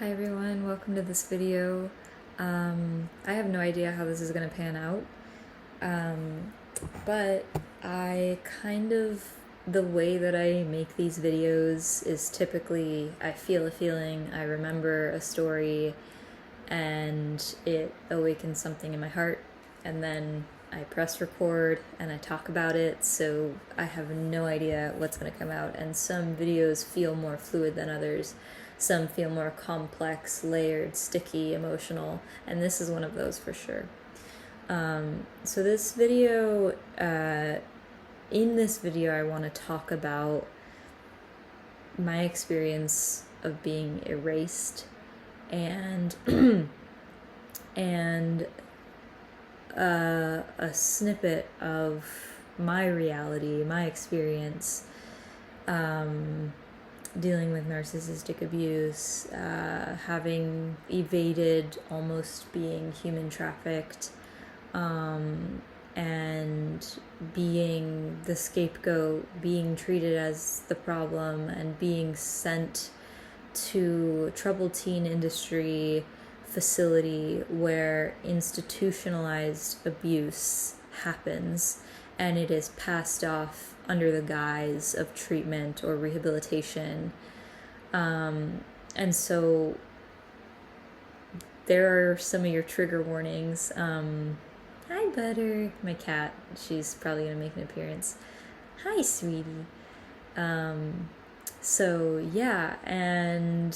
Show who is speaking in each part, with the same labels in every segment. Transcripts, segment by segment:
Speaker 1: Hi everyone, welcome to this video. I have no idea how this is going to pan out, but the way that I make these videos is typically I feel a feeling, I remember a story, and it awakens something in my heart, and then I press record and I talk about it, so I have no idea what's going to come out, and some videos feel more fluid than others. Some feel more complex, layered, sticky, emotional, and this is one of those for sure. So this video, in this video I want to talk about my experience of being erased and and a snippet of my reality, my experience, dealing with narcissistic abuse, having evaded almost being human trafficked, and being the scapegoat, being treated as the problem, and being sent to a troubled teen industry facility where institutionalized abuse happens and it is passed off under the guise of treatment or rehabilitation. And so there are some of your trigger warnings. Hi, Butter, my cat. She's probably going to make an appearance. Hi, sweetie. So yeah, and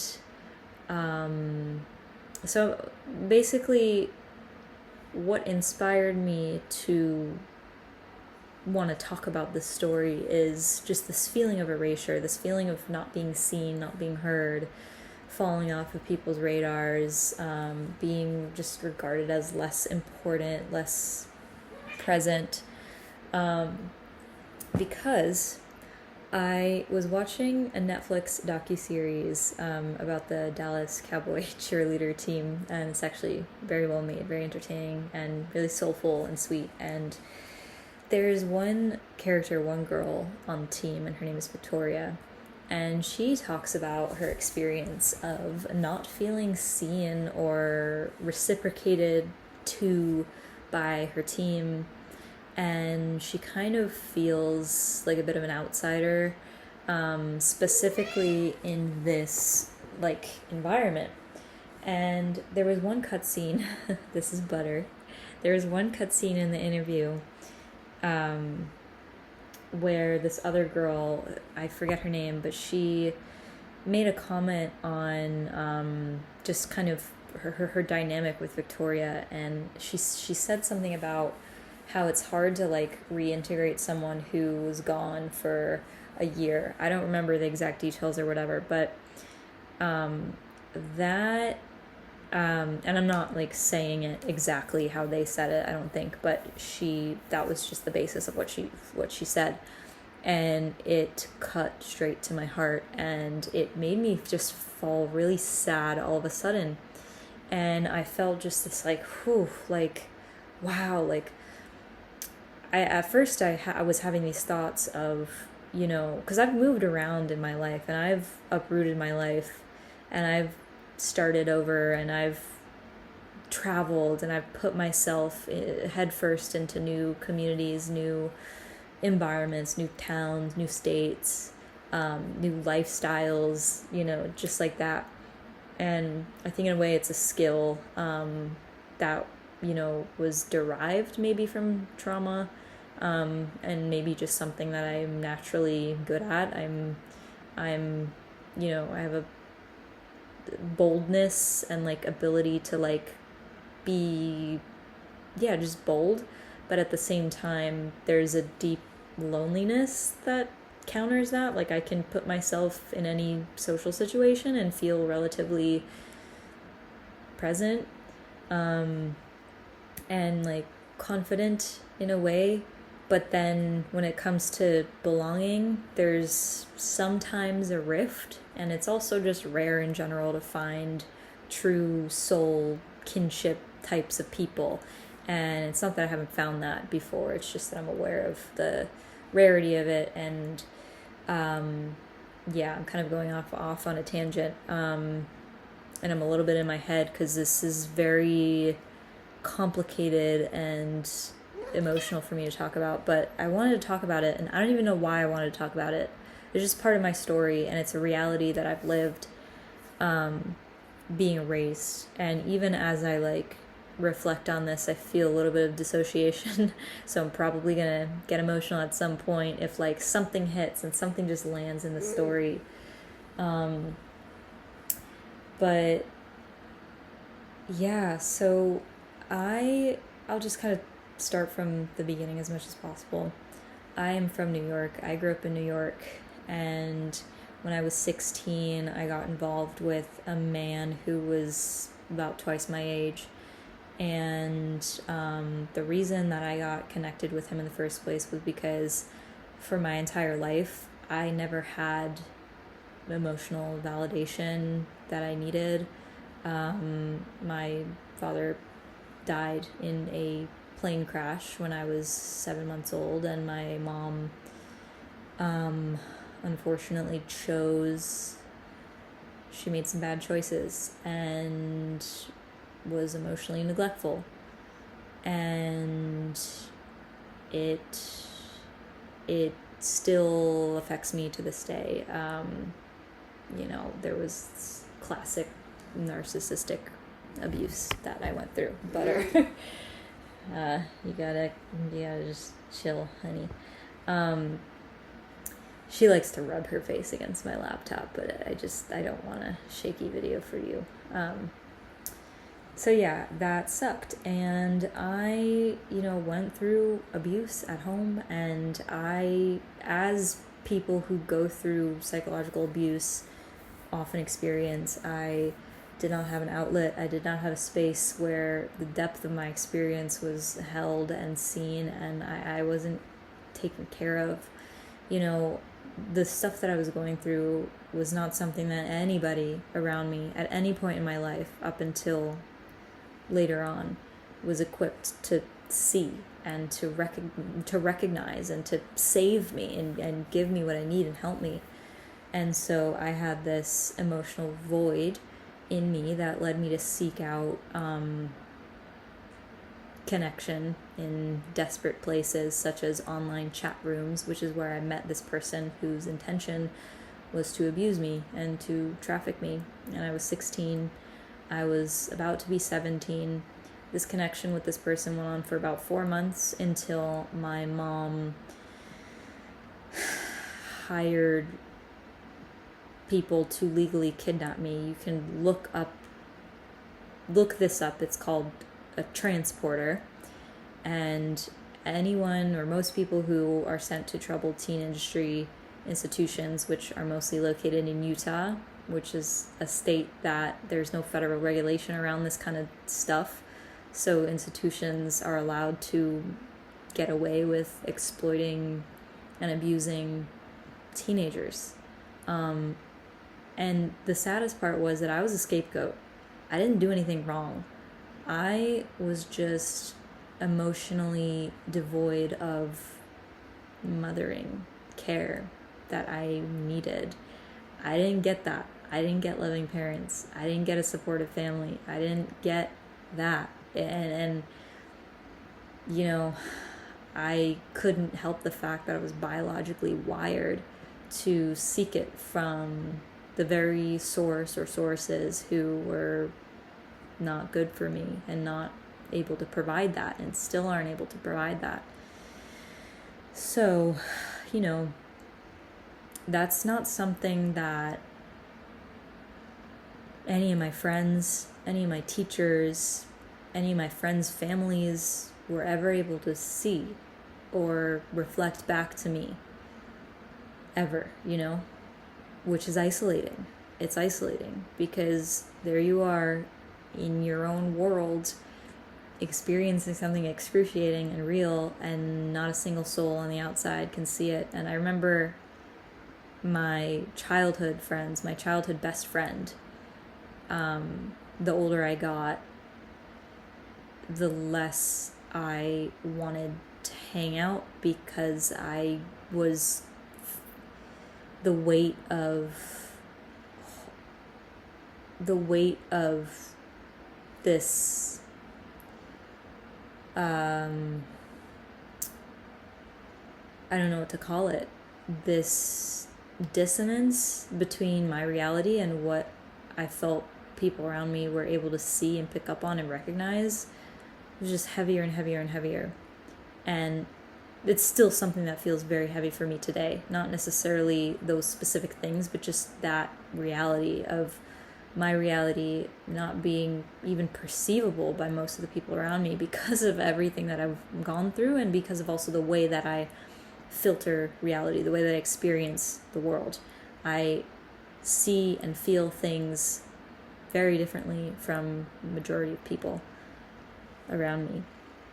Speaker 1: so basically what inspired me to want to talk about this story is just this feeling of erasure, this feeling of not being seen, not being heard, falling off of people's radars, being just regarded as less important, less present, because I was watching a Netflix docuseries about the Dallas Cowboy cheerleader team, and it's actually very well made, very entertaining, and really soulful and sweet. And there's one character, one girl on the team, and her name is Victoria, and she talks about her experience of not feeling seen or reciprocated to by her team, and she kind of feels like a bit of an outsider, specifically in this environment. And there was one cutscene, this is Butter, there was one cutscene in the interview where this other girl, I forget her name, but she made a comment on just kind of her dynamic with Victoria, and she said something about how it's hard to reintegrate someone who was gone for a year. I don't remember the exact details or whatever, but that and I'm not saying it exactly how they said it, I don't think, but that was just the basis of what she said, and it cut straight to my heart, and it made me just fall really sad all of a sudden. And I felt just this wow, at first I was having these thoughts of, because I've moved around in my life and I've uprooted my life and I've started over and I've traveled and I've put myself headfirst into new communities, new environments, new towns, new states, new lifestyles, just like that. And I think in a way it's a skill that was derived maybe from trauma, and maybe just something that I'm naturally good at. I'm I have a boldness and ability to be just bold, but at the same time there's a deep loneliness that counters that. I can put myself in any social situation and feel relatively present, and confident in a way, but then when it comes to belonging, there's sometimes a rift, and it's also just rare in general to find true soul kinship types of people. And it's not that I haven't found that before, it's just that I'm aware of the rarity of it. And I'm kind of going off on a tangent. and I'm a little bit in my head because this is very complicated and emotional for me to talk about, but I wanted to talk about it, and I don't even know why I wanted to talk about it. It's just part of my story, and it's a reality that I've lived, being erased. And even as I like reflect on this, I feel a little bit of dissociation. So I'm probably gonna get emotional at some point if like something hits and something just lands in the story. But yeah, so I'll just kind of start from the beginning as much as possible. I am from New York. I grew up in New York, and when I was 16, I got involved with a man who was about twice my age. And the reason that I got connected with him in the first place was because for my entire life, I never had emotional validation that I needed. My father died in a plane crash when I was 7 months old, and my mom unfortunately she made some bad choices and was emotionally neglectful, and it still affects me to this day. There was classic narcissistic abuse that I went through, but you gotta just chill, honey. She likes to rub her face against my laptop, but I don't want a shaky video for you. So yeah, that sucked. And I, went through abuse at home, and as people who go through psychological abuse often experience, I did not have an outlet. I did not have a space where the depth of my experience was held and seen, and I wasn't taken care of. The stuff that I was going through was not something that anybody around me at any point in my life up until later on was equipped to see and to recognize and to save me and give me what I need and help me. And so I had this emotional void in me that led me to seek out connection in desperate places such as online chat rooms, which is where I met this person whose intention was to abuse me and to traffic me. And I was 16. I was about to be 17. This connection with this person went on for about 4 months until my mom hired people to legally kidnap me. You can look this up. It's called a transporter. And anyone or most people who are sent to troubled teen industry institutions, which are mostly located in Utah, which is a state that there's no federal regulation around this kind of stuff. So institutions are allowed to get away with exploiting and abusing teenagers. And the saddest part was that I was a scapegoat. I didn't do anything wrong. I was just emotionally devoid of mothering care that I needed. I didn't get that. I didn't get loving parents. I didn't get a supportive family. I didn't get that. And I couldn't help the fact that I was biologically wired to seek it from the very source or sources who were not good for me and not able to provide that, and still aren't able to provide that. So, that's not something that any of my friends, any of my teachers, any of my friends' families were ever able to see or reflect back to me ever, which is isolating. It's isolating because there you are in your own world experiencing something excruciating and real, and not a single soul on the outside can see it. And I remember my childhood friends, my childhood best friend, the older I got, the less I wanted to hang out because the weight of the weight of this I don't know what to call it, this dissonance between my reality and what I felt people around me were able to see and pick up on and recognize. It was just heavier and heavier and heavier. And it's still something that feels very heavy for me today. Not necessarily those specific things, but just that reality of my reality not being even perceivable by most of the people around me because of everything that I've gone through, and because of also the way that I filter reality, the way that I experience the world. I see and feel things very differently from the majority of people around me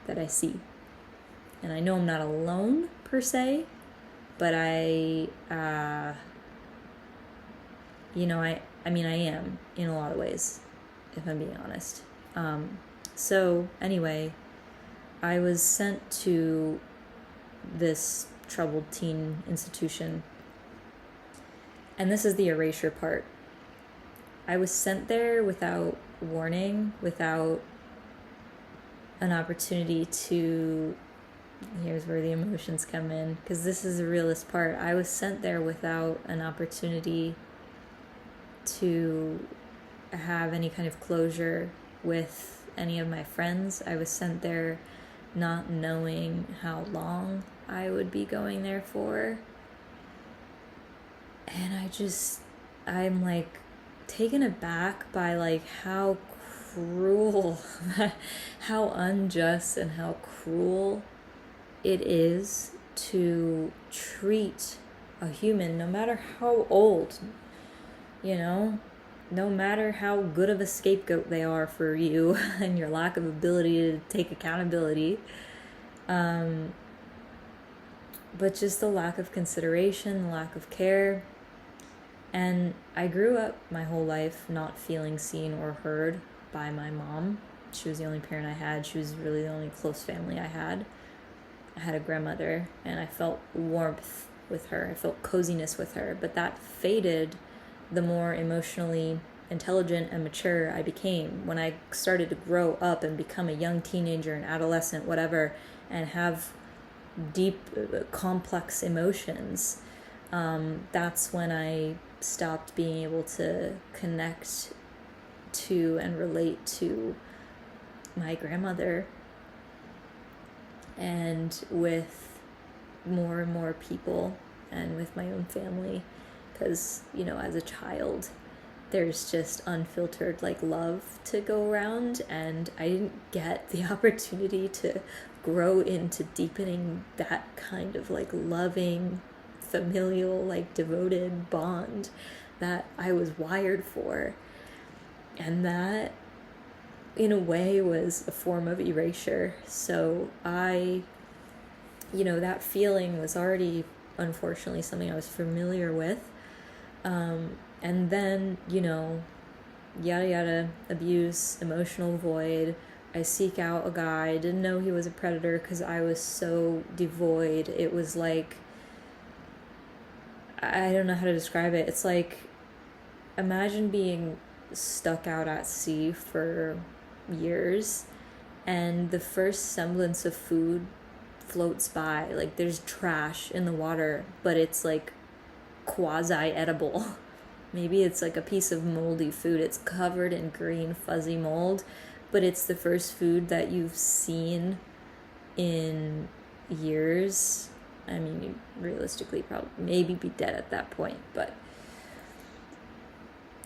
Speaker 1: that I see. And I know I'm not alone per se, but I mean, I am in a lot of ways, if I'm being honest. So anyway, I was sent to this troubled teen institution. And this is the erasure part. I was sent there without warning, without an opportunity to... Here's where the emotions come in, because this is the realest part. I was sent there without an opportunity to have any kind of closure with any of my friends. I was sent there not knowing how long I would be going there for. And I'm like taken aback by like how cruel, how unjust and how cruel it is to treat a human, no matter how old, no matter how good of a scapegoat they are for you and your lack of ability to take accountability, but just the lack of consideration, the lack of care. And I grew up my whole life not feeling seen or heard by my mom. She was the only parent I had. She was really the only close family I had. I had a grandmother, and I felt warmth with her. I felt coziness with her, but that faded the more emotionally intelligent and mature I became. When I started to grow up and become a young teenager, an adolescent, whatever, and have deep, complex emotions, that's when I stopped being able to connect to and relate to my grandmother. And with more and more people, and with my own family, because, as a child, there's just unfiltered love to go around, and I didn't get the opportunity to grow into deepening that kind of loving, familial, devoted bond that I was wired for. And that, in a way, was a form of erasure. So that feeling was already, unfortunately, something I was familiar with. And then, yada yada, abuse, emotional void. I seek out a guy. I didn't know he was a predator because I was so devoid. It was like, I don't know how to describe it. It's like, imagine being stuck out at sea for years, and the first semblance of food floats by. There's trash in the water, but it's quasi-edible. Maybe it's a piece of moldy food. It's covered in green fuzzy mold, but it's the first food that you've seen in years. I mean, you realistically probably maybe be dead at that point, but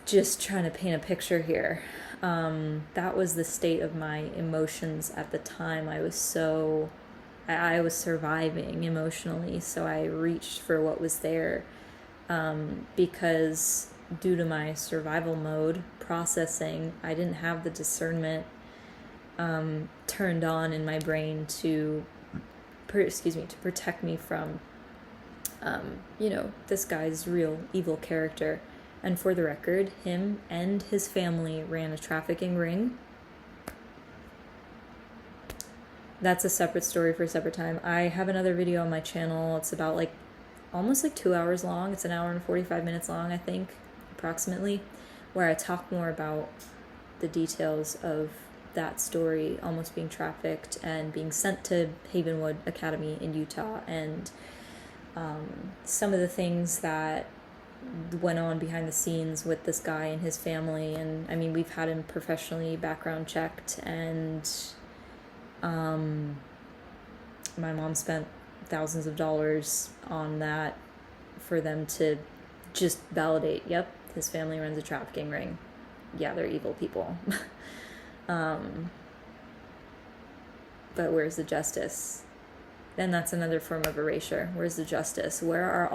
Speaker 1: just trying to paint a picture here. That was the state of my emotions at the time. I was surviving emotionally, so I reached for what was there, because due to my survival mode processing, I didn't have the discernment turned on in my brain to protect me from this guy's real evil character. And for the record, him and his family ran a trafficking ring. That's a separate story for a separate time. I have another video on my channel. It's about almost 2 hours long. It's an hour and 45 minutes long, I think, approximately. where I talk more about the details of that story, almost being trafficked and being sent to Havenwood Academy in Utah, and some of the things that went on behind the scenes with this guy and his family. And I mean, we've had him professionally background checked, and my mom spent thousands of dollars on that for them to just validate, yep, his family runs a trafficking ring. Yeah, they're evil people. But where's the justice? Then that's another form of erasure. Where's the justice? Where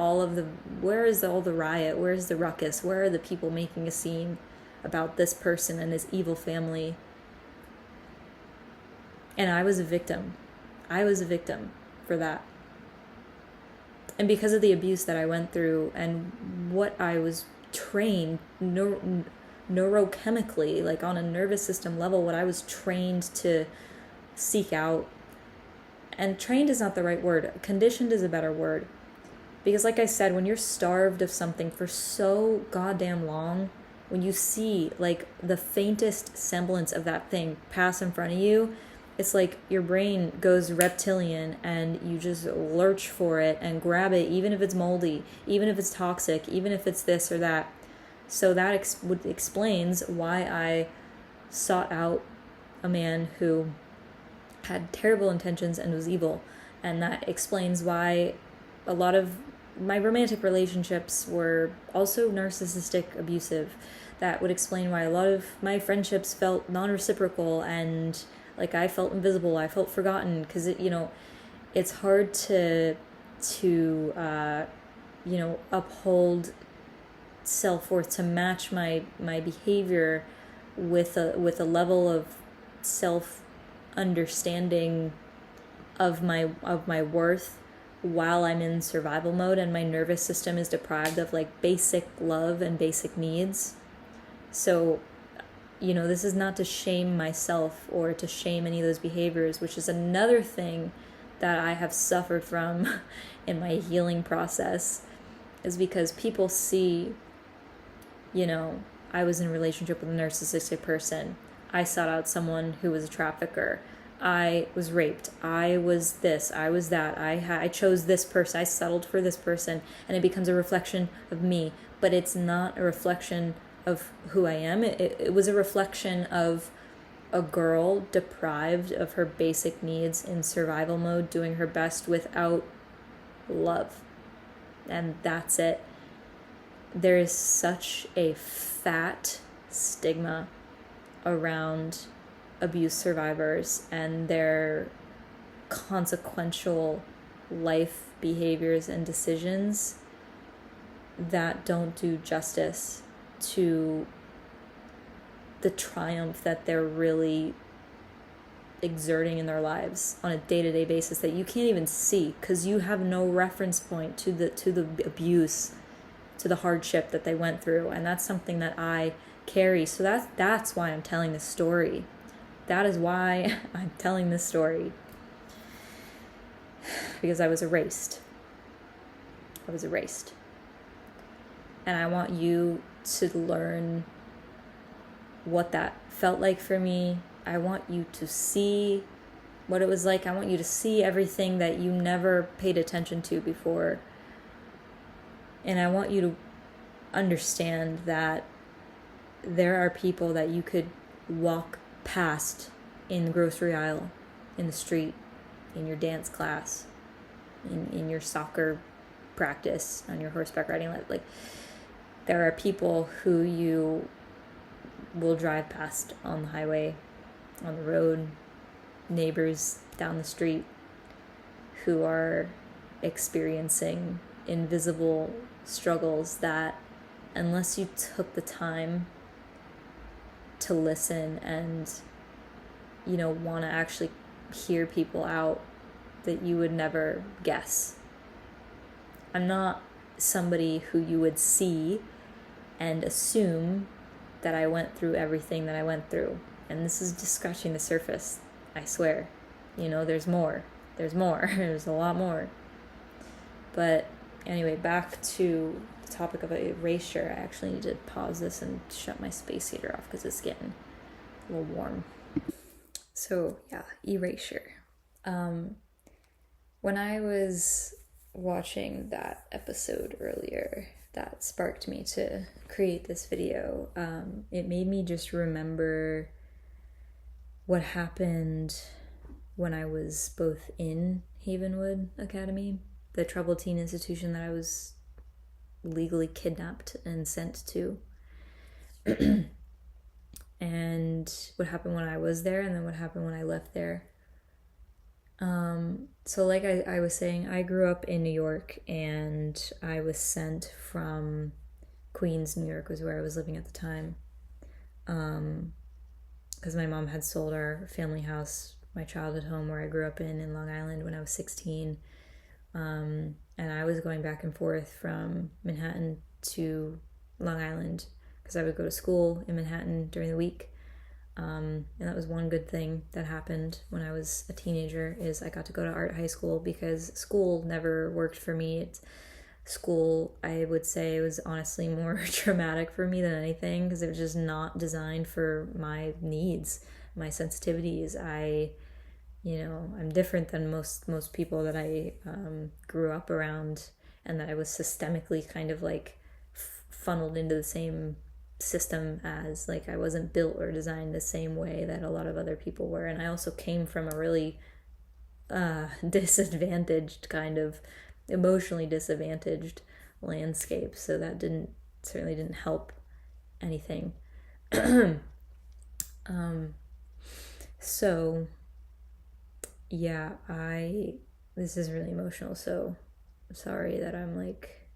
Speaker 1: is all the riot? Where's the ruckus? Where are the people making a scene about this person and his evil family? And I was a victim. I was a victim for that. And because of the abuse that I went through and what I was trained neurochemically, like on a nervous system level, what I was trained to seek out. And trained is not the right word. Conditioned is a better word. Because like I said, when you're starved of something for so goddamn long, when you see like the faintest semblance of that thing pass in front of you, it's like your brain goes reptilian and you just lurch for it and grab it, even if it's moldy, even if it's toxic, even if it's this or that. So that explains why I sought out a man who had terrible intentions and was evil. And that explains why a lot of my romantic relationships were also narcissistic, abusive. That would explain why a lot of my friendships felt non-reciprocal and like I felt invisible, I felt forgotten, because it's hard to uphold self-worth, to match my behavior with a level of self-understanding of my worth while I'm in survival mode and my nervous system is deprived of like basic love and basic needs. So this is not to shame myself or to shame any of those behaviors, which is another thing that I have suffered from in my healing process, is because people see, I was in a relationship with a narcissistic person. I sought out someone who was a trafficker. I was raped. I was this. I was that. I chose this person. I settled for this person. And it becomes a reflection of me. But it's not a reflection of who I am. It was a reflection of a girl deprived of her basic needs in survival mode, doing her best without love. And that's it. There is such a fat stigma around abuse survivors and their consequential life behaviors and decisions that don't do justice to the triumph that they're really exerting in their lives on a day-to-day basis that you can't even see because you have no reference point to the abuse, to the hardship that they went through. And that's something that I carry. So that's why I'm telling this story. That is why I'm telling this story. Because I was erased. And I want you to learn what that felt like for me. I want you to see what it was like. I want you to see everything that you never paid attention to before. And I want you to understand that there are people that you could walk past in the grocery aisle, in the street, in your dance class, in your soccer practice, on your horseback riding. Like, there are people who you will drive past on the highway, on the road, neighbors down the street, who are experiencing invisible struggles that, unless you took the time to listen and want to actually hear people out, that you would never guess. I'm not somebody who you would see and assume that I went through everything that I went through. And this is just scratching the surface, I swear. There's more. There's a lot more. But anyway, back to the topic of erasure, I actually need to pause this and shut my space heater off because it's getting a little warm. So yeah, erasure. When I was watching that episode earlier that sparked me to create this video, it made me just remember what happened when I was both in Havenwood Academy, the troubled teen institution that I was legally kidnapped and sent to, and what happened when I was there, and then what happened when I left there. So like I was saying, I grew up in New York, and I was sent from Queens, New York was where I was living at the time, because my mom had sold our family house, my childhood home where I grew up in Long Island, when I was 16. And I was going back and forth from Manhattan to Long Island because I would go to school in Manhattan during the week. And that was one good thing that happened when I was a teenager, is I got to go to art high school, because school never worked for me. School, I would say, was honestly more traumatic for me than anything, because it was just not designed for my needs, my sensitivities. I'm different than most people that I grew up around, and that I was systemically kind of like funneled into the same system as. Like, I wasn't built or designed the same way that a lot of other people were. And I also came from a really disadvantaged, kind of emotionally disadvantaged landscape, so that certainly didn't help anything. So yeah, this is really emotional, so I'm sorry that I'm like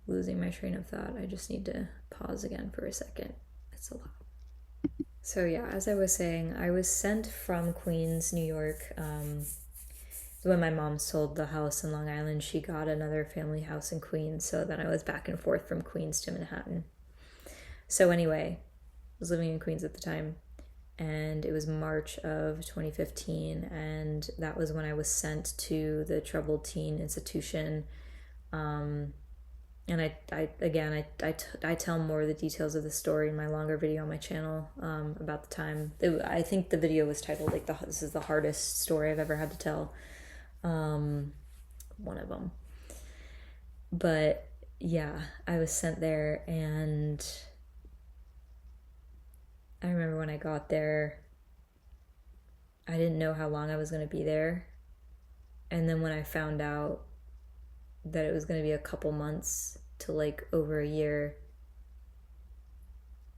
Speaker 1: losing my train of thought. I just need to pause again for a second. It's a lot. So yeah, as I was saying, I was sent from Queens, New York. When my mom sold the house in Long Island, she got another family house in Queens, so then I was back and forth from Queens to Manhattan. So anyway, I was living in Queens at the time, and it was March of 2015, and that was when I was sent to the troubled teen institution. And I tell more of the details of the story in my longer video on my channel about the time. I think the video was titled like this is the hardest story I've ever had to tell. One of them. But yeah, I was sent there, and I remember when I got there, I didn't know how long I was going to be there. And then when I found out that it was going to be a couple months to like over a year,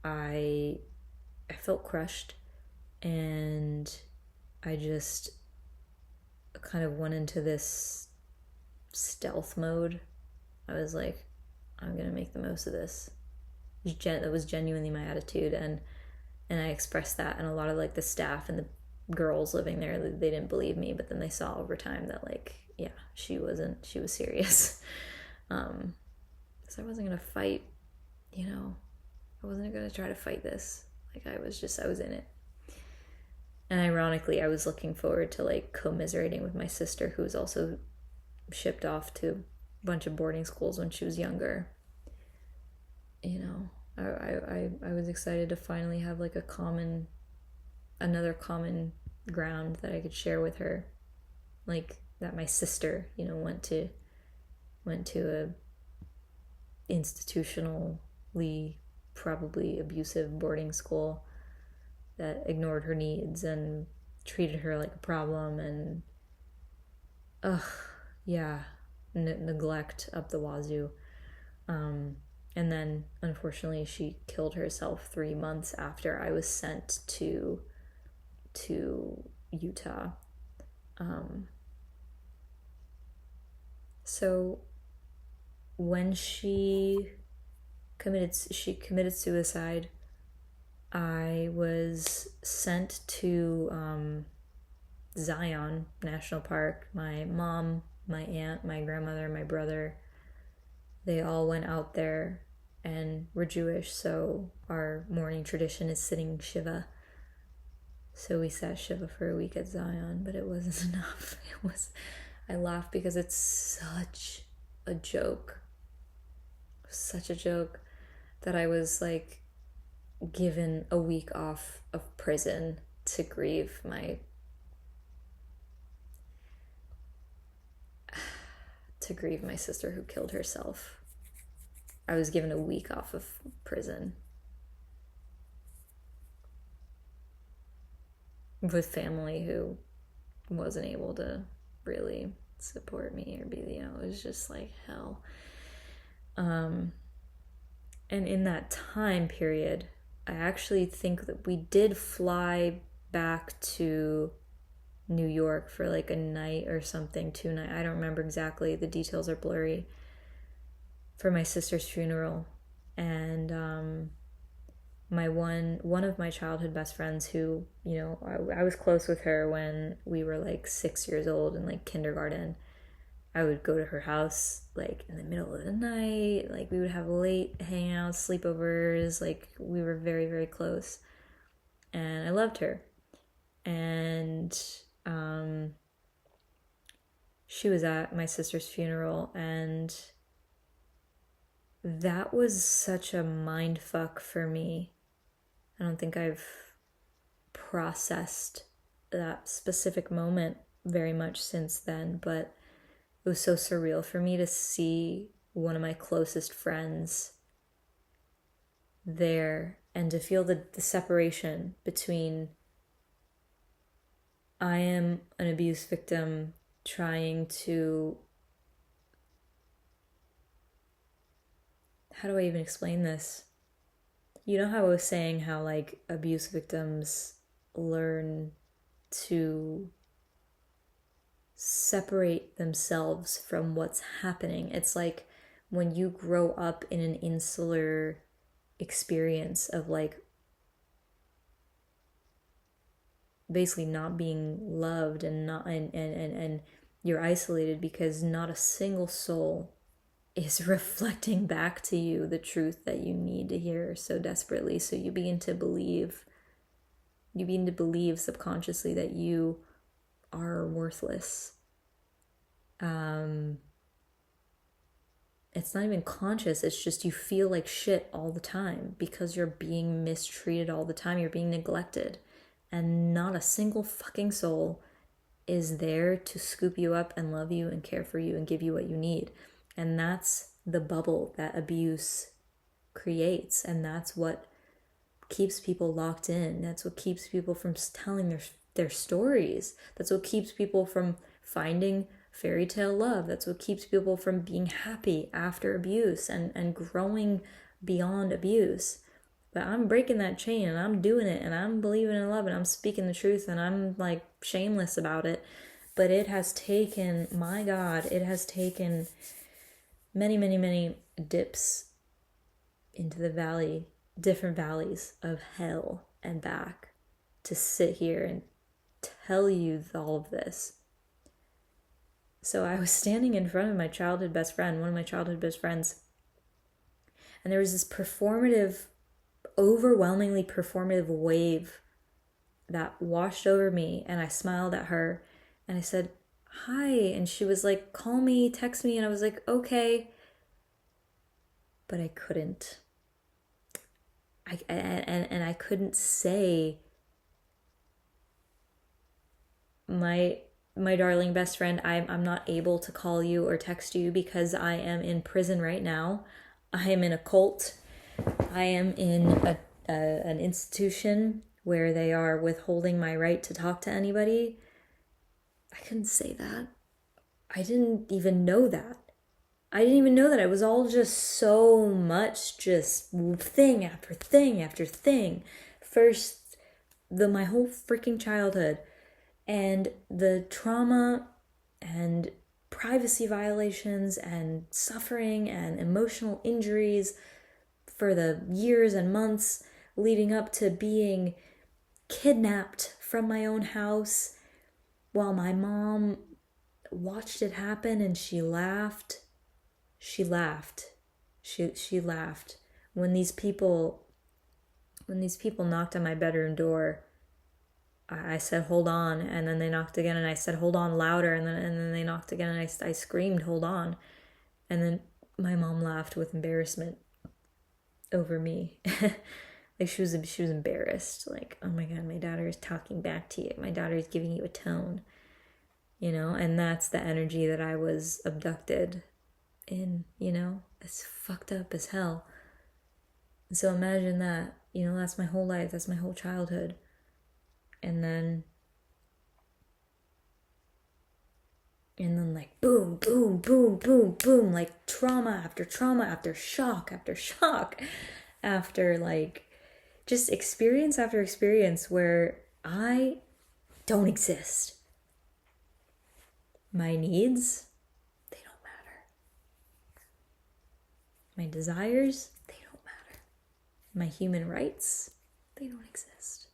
Speaker 1: I felt crushed, and I just kind of went into this stealth mode. I was like, I'm going to make the most of this. That was genuinely my attitude, and I expressed that, and a lot of like the staff and the girls living there, they didn't believe me, but then they saw over time that like, yeah, she was serious. Because I wasn't gonna fight, I wasn't gonna try to fight this. Like, I was in it. And ironically, I was looking forward to like commiserating with my sister, who was also shipped off to a bunch of boarding schools when she was younger. I was excited to finally have like another common ground that I could share with her, like that my sister, went to a institutionally probably abusive boarding school that ignored her needs and treated her like a problem, and neglect up the wazoo. And then, unfortunately, she killed herself 3 months after I was sent to Utah. So when she committed suicide, I was sent to Zion National Park. My mom, my aunt, my grandmother, my brother, they all went out there, and we're Jewish, so our morning tradition is sitting Shiva. So we sat Shiva for a week at Zion, but it wasn't enough. I laugh because it's such a joke. was such a joke that I was like given a week off of prison to grieve my sister who killed herself. I was given a week off of prison with family who wasn't able to really support me or be, it was just like hell. And in that time period, I actually think that we did fly back to New York for like a night or something, 2 nights. I don't remember exactly. The details are blurry. For my sister's funeral. And one of my childhood best friends who, I was close with her when we were like 6 years old in like kindergarten. I would go to her house like in the middle of the night. Like we would have late hangouts, sleepovers. Like we were very, very close. And I loved her. And she was at my sister's funeral, and that was such a mind fuck for me. I don't think I've processed that specific moment very much since then, but it was so surreal for me to see one of my closest friends there and to feel the separation between I am an abuse victim trying to... How do I even explain this? You know how I was saying how like abuse victims learn to separate themselves from what's happening. It's like when you grow up in an insular experience of like basically not being loved and not and you're isolated because not a single soul is reflecting back to you the truth that you need to hear so desperately. So you begin to believe subconsciously that you are worthless. It's not even conscious, it's just you feel like shit all the time because you're being mistreated all the time, you're being neglected, and not a single fucking soul is there to scoop you up and love you and care for you and give you what you need. And that's the bubble that abuse creates, and that's what keeps people locked in. That's what keeps people from telling their stories. That's what keeps people from finding fairy tale love. That's what keeps people from being happy after abuse and growing beyond abuse. But I'm breaking that chain, and I'm doing it, and I'm believing in love, and I'm speaking the truth, and I'm like shameless about it. But it has taken, my God, it has taken many, many, many dips into the valley, different valleys of hell and back to sit here and tell you all of this. So I was standing in front of my childhood best friend, one of my childhood best friends, and there was this overwhelmingly performative wave that washed over me, and I smiled at her and I said, "Hi," and she was like, "Call me, text me," and I was like, "Okay," but I couldn't. I couldn't say, my darling best friend, I'm not able to call you or text you because I am in prison right now. I am in a cult. I am in an institution where they are withholding my right to talk to anybody. I couldn't say that. I didn't even know that. It was all just so much, just thing after thing after thing. First, my whole freaking childhood and the trauma and privacy violations and suffering and emotional injuries for the years and months leading up to being kidnapped from my own house while my mom watched it happen, and she laughed. She laughed when these people knocked on my bedroom door. I said, "Hold on," and then they knocked again, and I said, "Hold on," louder, and then they knocked again, and I screamed, "Hold on," and then my mom laughed with embarrassment over me. Like she was embarrassed. Like, oh my God, my daughter is talking back to you. My daughter is giving you a tone, and that's the energy that I was abducted in, It's fucked up as hell. And so imagine that, that's my whole life, that's my whole childhood. And then like boom, boom, boom, boom, boom, like trauma after shock after shock after like just experience after experience where I don't exist. My needs, they don't matter. My desires, they don't matter. My human rights, they don't exist.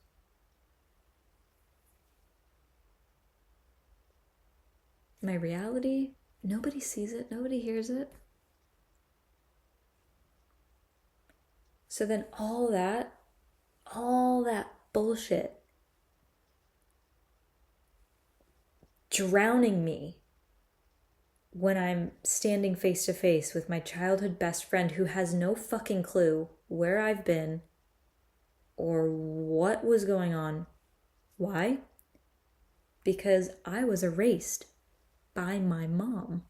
Speaker 1: My reality, nobody sees it, nobody hears it. So then all that bullshit drowning me when I'm standing face to face with my childhood best friend who has no fucking clue where I've been or what was going on. Why? Because I was erased by my mom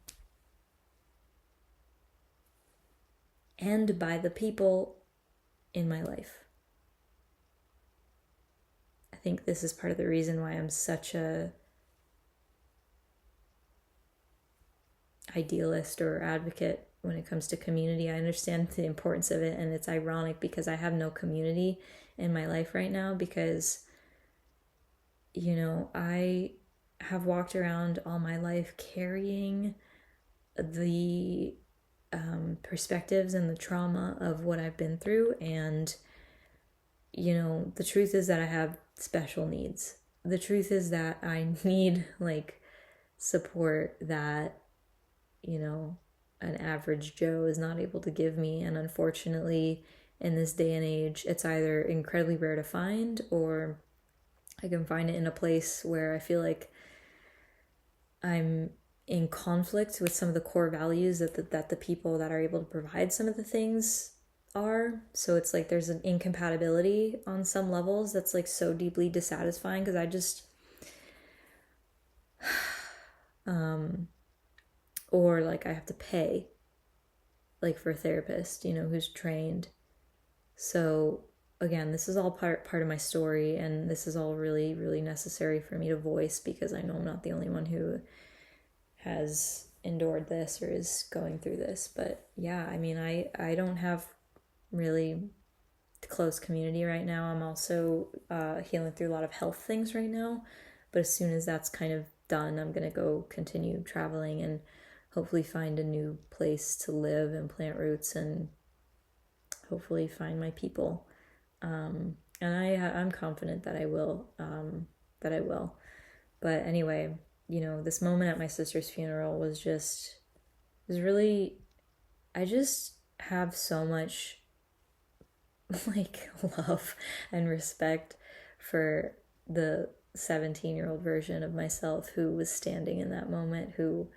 Speaker 1: and by the people in my life. I think this is part of the reason why I'm such a idealist or advocate when it comes to community. I understand the importance of it, and it's ironic because I have no community in my life right now because, I have walked around all my life carrying the perspectives and the trauma of what I've been through. And, the truth is that I have special needs. The truth is that I need like support that, an average Joe is not able to give me. And unfortunately, in this day and age, it's either incredibly rare to find or I can find it in a place where I feel like I'm in conflict with some of the core values that the people that are able to provide some of the things are. So it's like there's an incompatibility on some levels that's like so deeply dissatisfying because I just or like I have to pay like for a therapist, who's trained. So again, this is all part of my story, and this is all really, really necessary for me to voice because I know I'm not the only one who has endured this or is going through this. But yeah, I mean, I don't have really close community right now. I'm also healing through a lot of health things right now. But as soon as that's kind of done, I'm going to go continue traveling and hopefully find a new place to live and plant roots and hopefully find my people. And I'm confident that I will, But anyway, this moment at my sister's funeral was really, I just have so much like love and respect for the 17-year-old version of myself who was standing in that moment, who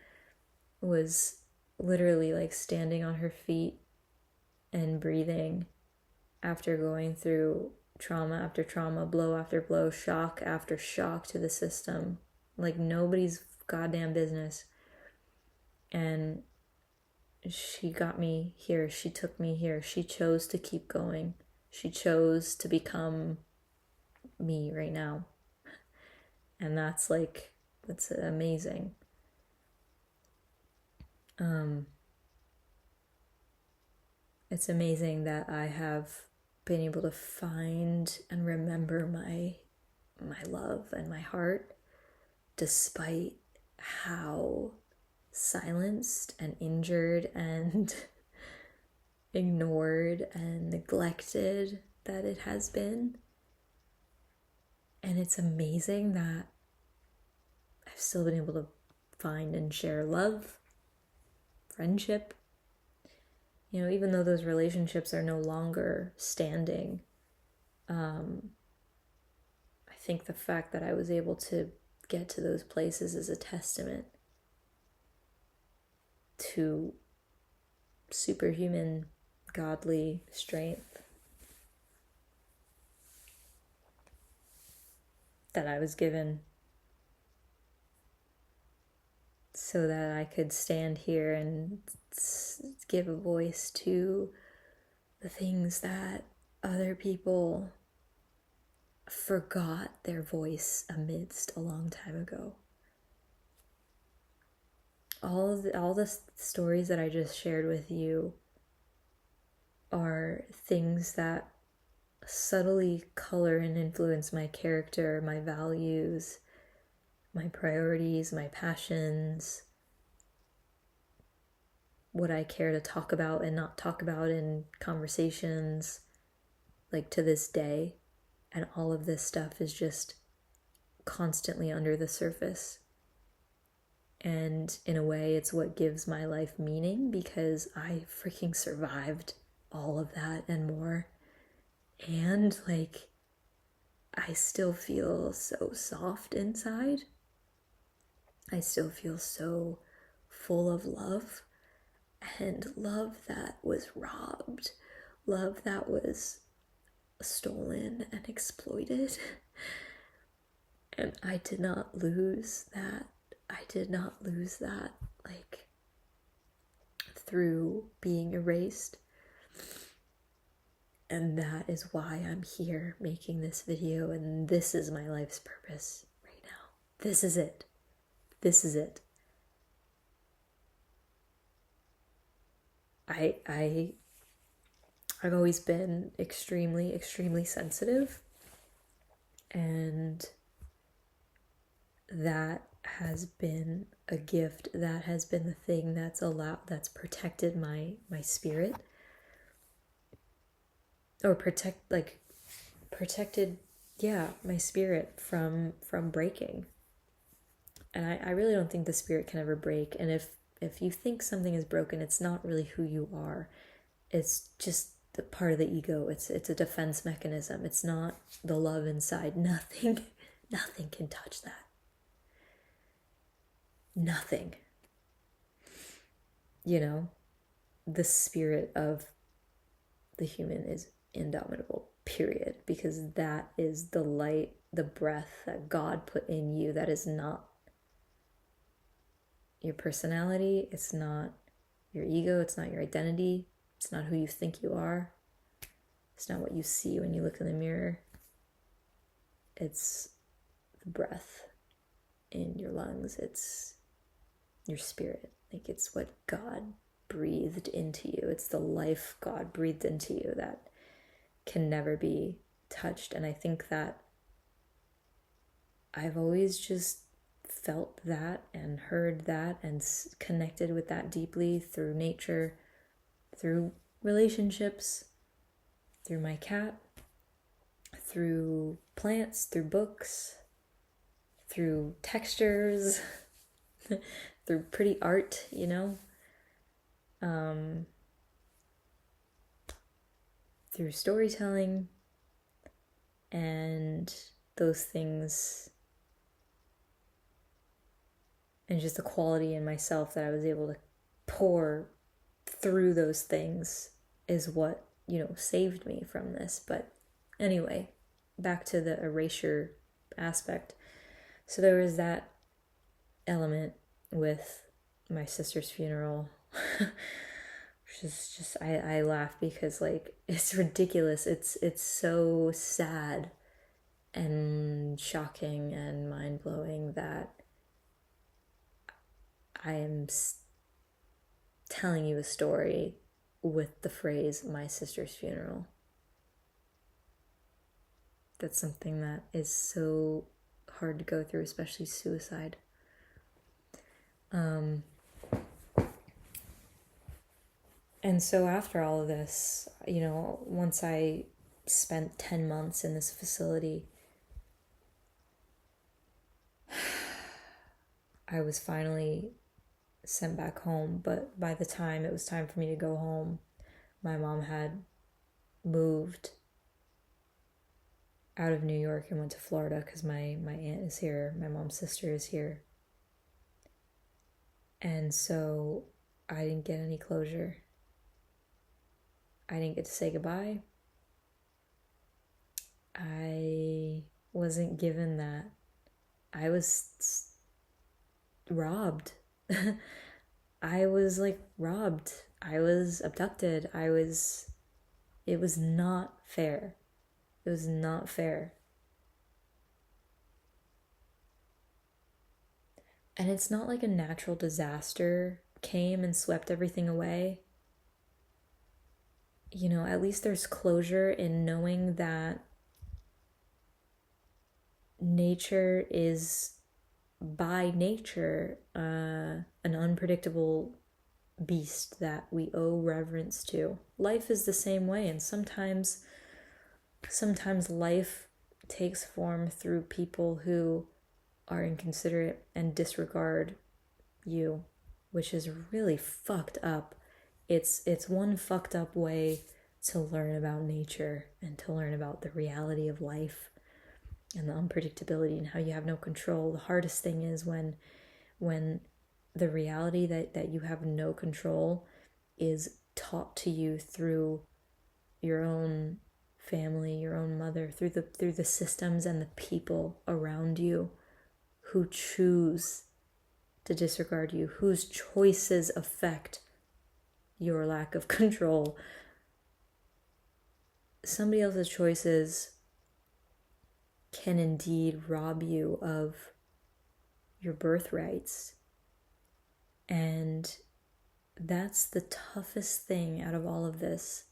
Speaker 1: was literally like standing on her feet and breathing after going through trauma after trauma, blow after blow, shock after shock to the system, like nobody's goddamn business. And she got me here. She took me here. She chose to keep going. She chose to become me right now. And that's amazing. It's amazing that I have been able to find and remember my love and my heart despite how silenced and injured and ignored and neglected that it has been. And it's amazing that I've still been able to find and share love, friendship. Even though those relationships are no longer standing, I think the fact that I was able to get to those places is a testament to superhuman, godly strength that I was given so that I could stand here and give a voice to the things that other people forgot their voice amidst a long time ago. All the stories that I just shared with you are things that subtly color and influence my character, my values, my priorities, my passions, what I care to talk about and not talk about in conversations, like to this day. And all of this stuff is just constantly under the surface. And in a way, it's what gives my life meaning, because I freaking survived all of that and more. And like, I still feel so soft inside. I still feel so full of love, and love that was robbed, love that was stolen and exploited. And I did not lose that. Like, through being erased. And that is why I'm here making this video, and this is my life's purpose right now. This is it. I've always been extremely, extremely sensitive, and that has been a gift. That has been the thing that's protected my spirit, or protected my spirit from breaking. And I really don't think the spirit can ever break. And if you think something is broken, it's not really who you are. It's just the part of the ego. It's a defense mechanism. It's not the love inside. Nothing can touch that. Nothing. You know, the spirit of the human is indomitable, period, because that is the light, the breath that God put in you. That is not your personality. It's not your ego. It's not your identity. It's not who you think you are. It's not what you see when you look in the mirror. It's the breath in your lungs. It's your spirit. Like, it's what God breathed into you. It's the life God breathed into you that can never be touched. And I think that I've always just felt that and heard that and connected with that deeply through nature, through relationships, through my cat, through plants, through books, through textures, through pretty art, you know, through storytelling, and those things, and just the quality in myself that I was able to pour through those things is what, you know, saved me from this. But anyway, back to the erasure aspect. So there was that element with my sister's funeral, which is just, I laugh because, like, it's ridiculous. It's so sad and shocking and mind-blowing that I am telling you a story with the phrase "my sister's funeral." That's something that is so hard to go through, especially suicide. And so after all of this, you know, once I spent 10 months in this facility, I was finally sent back home. But by the time it was time for me to go home, my mom had moved out of New York and went to Florida because my aunt is here, my mom's sister is here. And so I didn't get any closure. I didn't get to say goodbye. I wasn't given that. I was robbed. I was like robbed. I was abducted. It was not fair. It was not fair. And it's not like a natural disaster came and swept everything away. You know, at least there's closure in knowing that nature is, by nature, an unpredictable beast that we owe reverence to. Life is the same way, and sometimes life takes form through people who are inconsiderate and disregard you, which is really fucked up. It's one fucked up way to learn about nature and to learn about the reality of life and the unpredictability and how you have no control. The hardest thing is when the reality that you have no control is taught to you through your own family, your own mother, through the systems and the people around you who choose to disregard you, whose choices affect your lack of control. Somebody else's choices can indeed rob you of your birthrights. And that's the toughest thing out of all of this,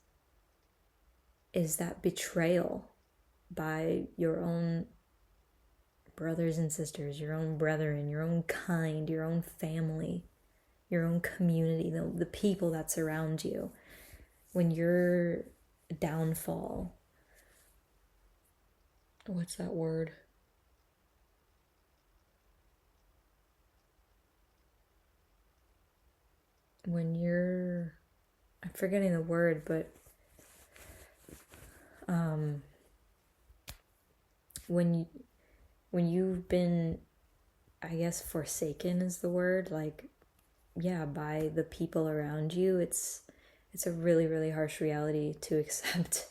Speaker 1: is that betrayal by your own brothers and sisters, your own brethren, your own kind, your own family, your own community, the people that surround you. When your downfall, what's that word? When you're, I'm forgetting the word, but when you've been, I guess, forsaken is the word, like, yeah, by the people around you, it's a really, really harsh reality to accept.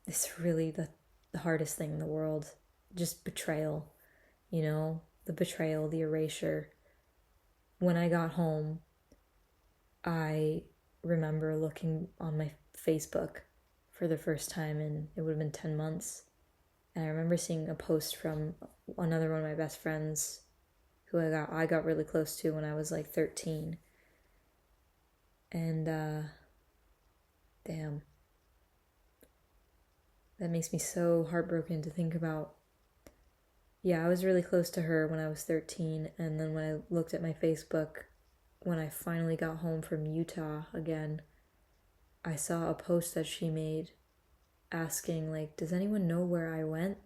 Speaker 1: It's really the hardest thing in the world. Just betrayal, you know, the betrayal, the erasure. When I got home, I remember looking on my Facebook for the first time in, it would have been 10 months. And I remember seeing a post from another one of my best friends who I got really close to when I was like 13. And damn. That makes me so heartbroken to think about. Yeah, I was really close to her when I was 13, and then when I looked at my Facebook, when I finally got home from Utah again, I saw a post that she made asking, like, does anyone know where I went?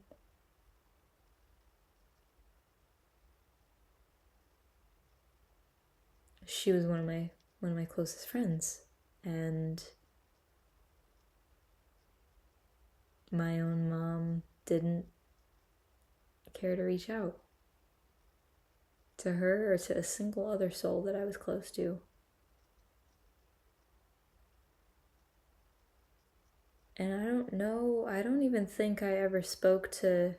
Speaker 1: She was one of my closest friends, and my own mom didn't care to reach out to her or to a single other soul that I was close to. And I don't know, I don't even think I ever spoke to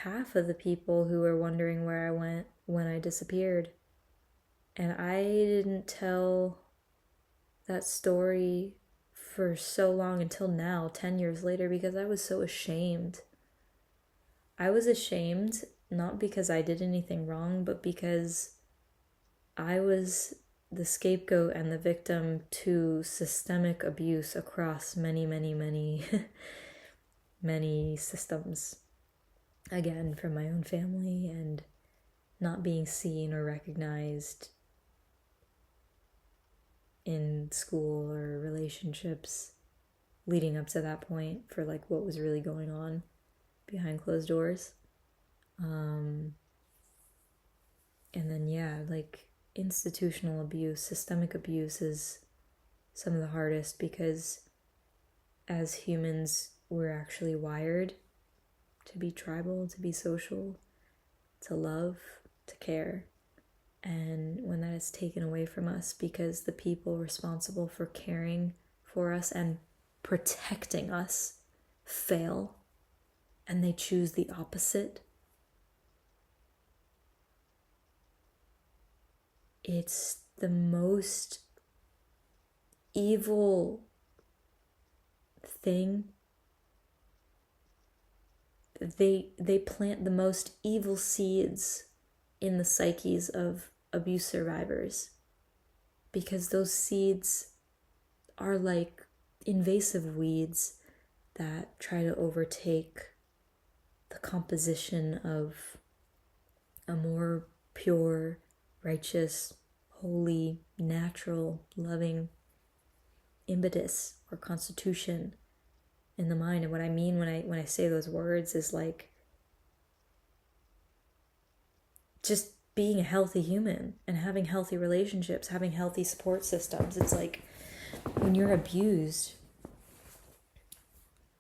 Speaker 1: half of the people who were wondering where I went when I disappeared. And I didn't tell that story for so long until now, 10 years later, because I was so ashamed. I was ashamed not because I did anything wrong, but because I was the scapegoat and the victim to systemic abuse across many, many, many, many systems. Again, from my own family, and not being seen or recognized in school or relationships leading up to that point for like what was really going on behind closed doors. And then, yeah, like institutional abuse, systemic abuse is some of the hardest, because as humans, we're actually wired to be tribal, to be social, to love, to care. And when that is taken away from us because the people responsible for caring for us and protecting us fail, and they choose the opposite, it's the most evil thing. They plant the most evil seeds in the psyches of abuse survivors, because those seeds are like invasive weeds that try to overtake the composition of a more pure, righteous, holy, natural, loving impetus or constitution in the mind. And what I mean when I say those words is like just being a healthy human and having healthy relationships, having healthy support systems. It's like when you're abused,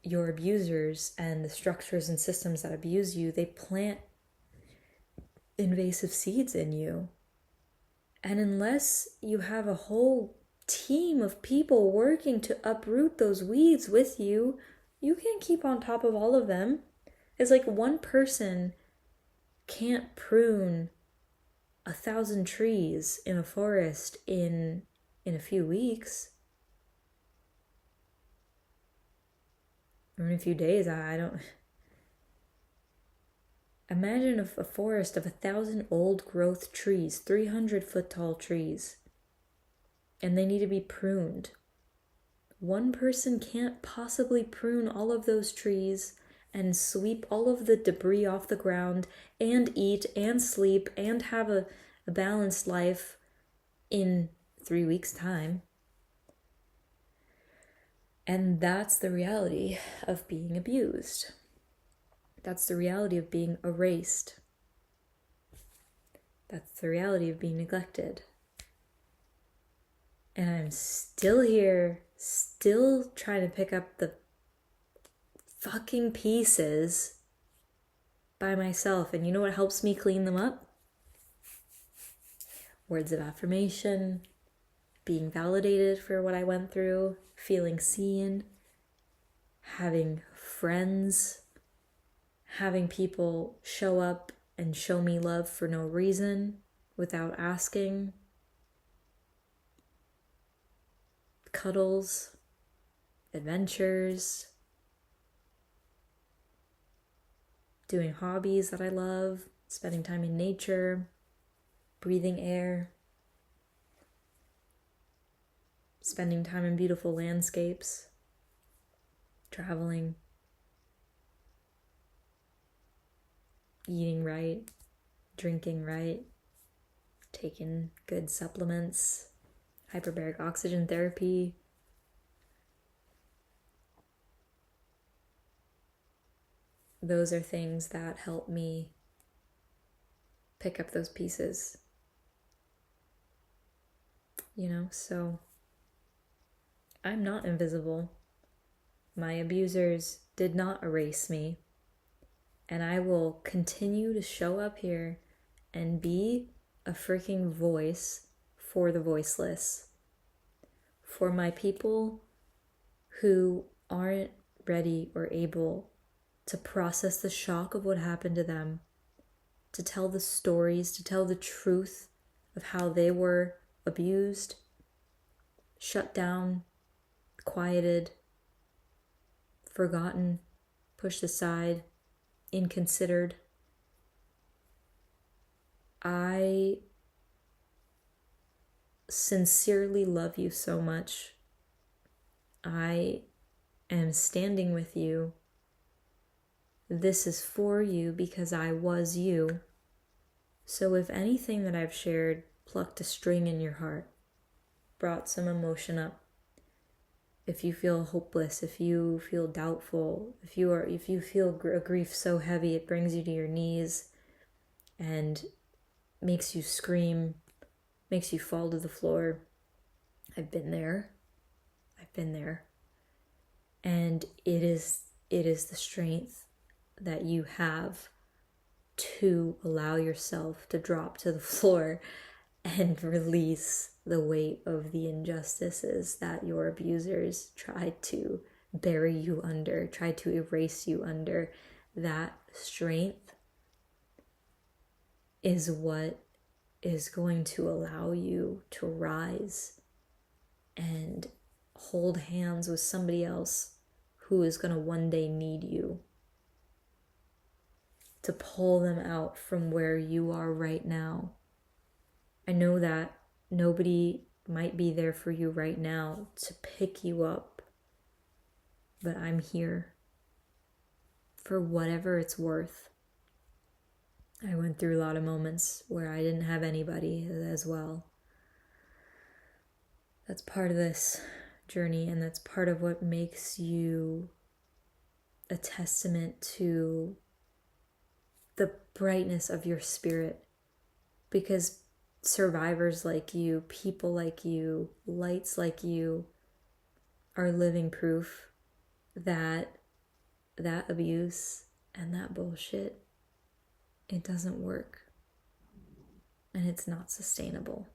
Speaker 1: your abusers and the structures and systems that abuse you, they plant invasive seeds in you. And unless you have a whole team of people working to uproot those weeds with you, you can't keep on top of all of them. It's like one person can't prune 1,000 trees in a forest in a few weeks or in a few days. I don't imagine a forest of 1,000 old growth trees, 300-foot tall trees, and they need to be pruned. One person can't possibly prune all of those trees and sweep all of the debris off the ground and eat and sleep and have a balanced life in 3 weeks' time. And that's the reality of being abused. That's the reality of being erased. That's the reality of being neglected. And I'm still here, still trying to pick up the fucking pieces by myself. And you know what helps me clean them up? Words of affirmation, being validated for what I went through, feeling seen, having friends, having people show up and show me love for no reason without asking, cuddles, adventures, doing hobbies that I love, spending time in nature, breathing air, spending time in beautiful landscapes, traveling, eating right, drinking right, taking good supplements, hyperbaric oxygen therapy. Those are things that help me pick up those pieces. So I'm not invisible. My abusers did not erase me. And I will continue to show up here and be a freaking voice for the voiceless. For my people who aren't ready or able to process the shock of what happened to them, to tell the stories, to tell the truth of how they were abused, shut down, quieted, forgotten, pushed aside, inconsidered. I sincerely love you so much. I am standing with you. This is for you because I was you. So if anything that I've shared plucked a string in your heart, brought some emotion up, if you feel hopeless, if you feel doubtful, if you feel a grief so heavy it brings you to your knees and makes you scream, makes you fall to the floor, I've been there. And it is the strength that you have to allow yourself to drop to the floor and release the weight of the injustices that your abusers tried to bury you under, tried to erase you under. That strength is what is going to allow you to rise and hold hands with somebody else who is going to one day need you, to pull them out from where you are right now. I know that nobody might be there for you right now to pick you up, but I'm here for whatever it's worth. I went through a lot of moments where I didn't have anybody as well. That's part of this journey, and that's part of what makes you a testament to the brightness of your spirit, because survivors like you, people like you, lights like you are living proof that that abuse and that bullshit, it doesn't work, and it's not sustainable.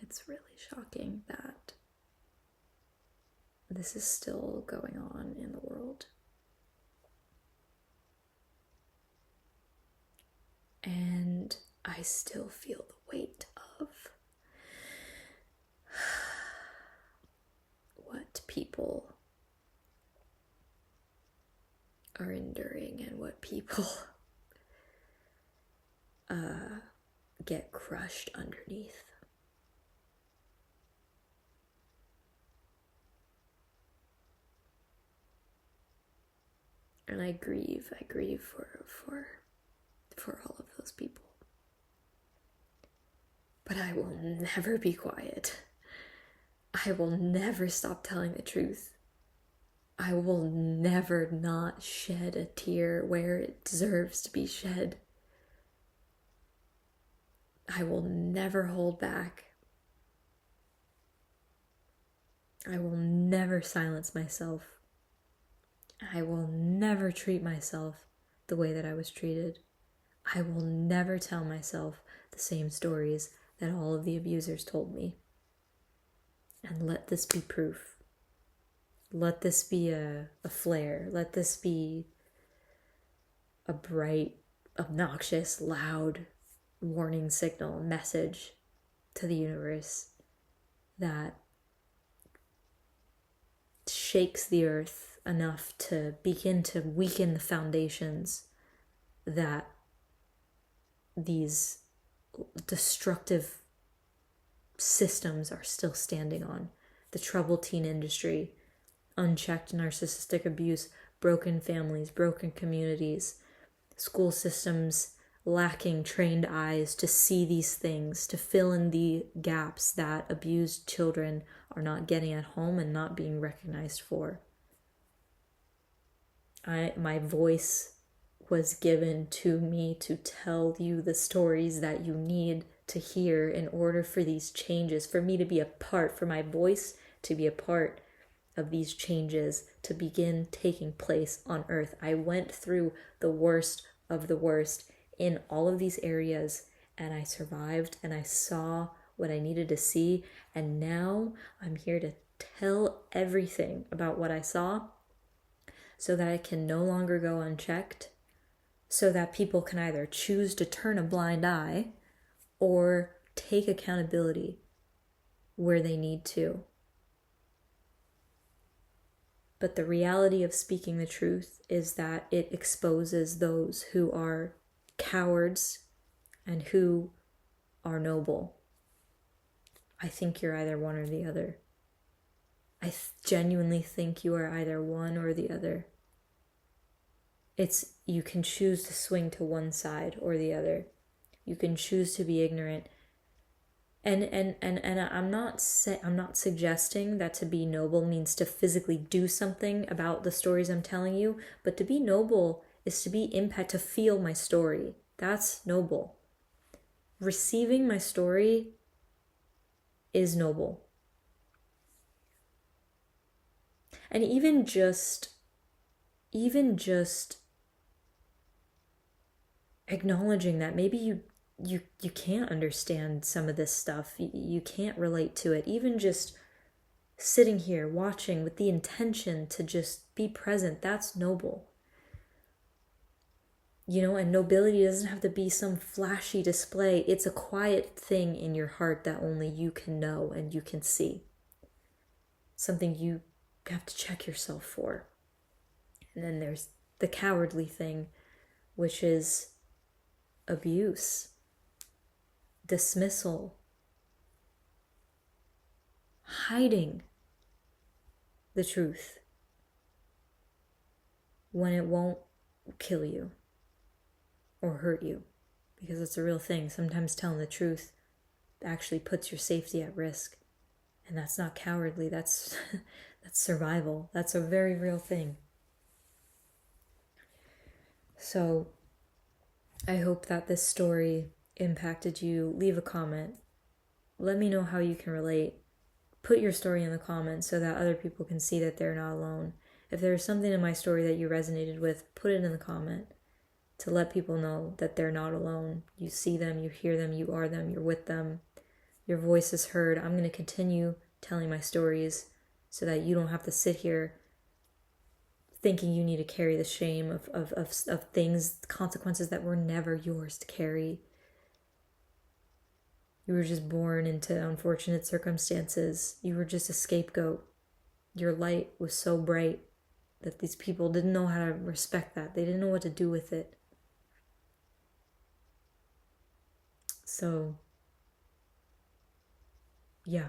Speaker 1: It's really shocking that this is still going on in the world. And I still feel the weight of what people are enduring and what people get crushed underneath. And I grieve for all of those people. But I will never be quiet. I will never stop telling the truth. I will never not shed a tear where it deserves to be shed. I will never hold back. I will never silence myself. I will never treat myself the way that I was treated. I will never tell myself the same stories that all of the abusers told me. And let this be proof. Let this be a flare. Let this be a bright, obnoxious, loud warning signal, message to the universe that shakes the earth enough to begin to weaken the foundations that these destructive systems are still standing on. The troubled teen industry, unchecked narcissistic abuse, broken families, broken communities, school systems lacking trained eyes to see these things, to fill in the gaps that abused children are not getting at home and not being recognized for. My voice was given to me to tell you the stories that you need to hear in order for these changes, for me to be a part, for my voice to be a part of these changes to begin taking place on earth. I went through the worst of the worst in all of these areas, and I survived, and I saw what I needed to see, and now I'm here to tell everything about what I saw so that it can no longer go unchecked, so that people can either choose to turn a blind eye or take accountability where they need to. But the reality of speaking the truth is that it exposes those who are cowards and who are noble. I think you're either one or the other. I genuinely think you are either one or the other. You can choose to swing to one side or the other. You can choose to be ignorant. And I'm not suggesting that to be noble means to physically do something about the stories I'm telling you, but to be noble is to be impact, to feel my story. That's noble. Receiving my story is noble. And even just acknowledging that maybe you can't understand some of this stuff, you can't relate to it, even just sitting here watching with the intention to just be present, that's noble. And nobility doesn't have to be some flashy display. It's a quiet thing in your heart that only you can know and you can see. Something you have to check yourself for. And then there's the cowardly thing, which is abuse, dismissal, hiding the truth when it won't kill you or hurt you, because it's a real thing. Sometimes telling the truth actually puts your safety at risk, and that's not cowardly, that's that's survival. That's a very real thing. So I hope that this story impacted you. Leave a comment. Let me know how you can relate. Put your story in the comments so that other people can see that they're not alone. If there's something in my story that you resonated with, put it in the comment to let people know that they're not alone. You see them, you hear them, you are them, you're with them. Your voice is heard. I'm going to continue telling my stories so that you don't have to sit here thinking you need to carry the shame of things, consequences that were never yours to carry. You were just born into unfortunate circumstances. You were just a scapegoat. Your light was so bright that these people didn't know how to respect that. They didn't know what to do with it. So, yeah.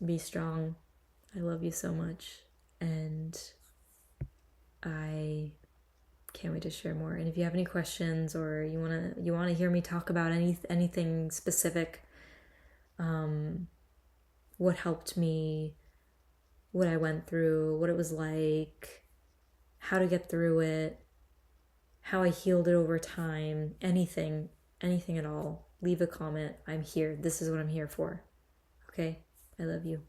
Speaker 1: Be strong. I love you so much. And I can't wait to share more. And if you have any questions or you wanna hear me talk about anything specific, what helped me, what I went through, what it was like, how to get through it, how I healed it over time, anything at all, leave a comment. I'm here. This is what I'm here for. Okay? I love you.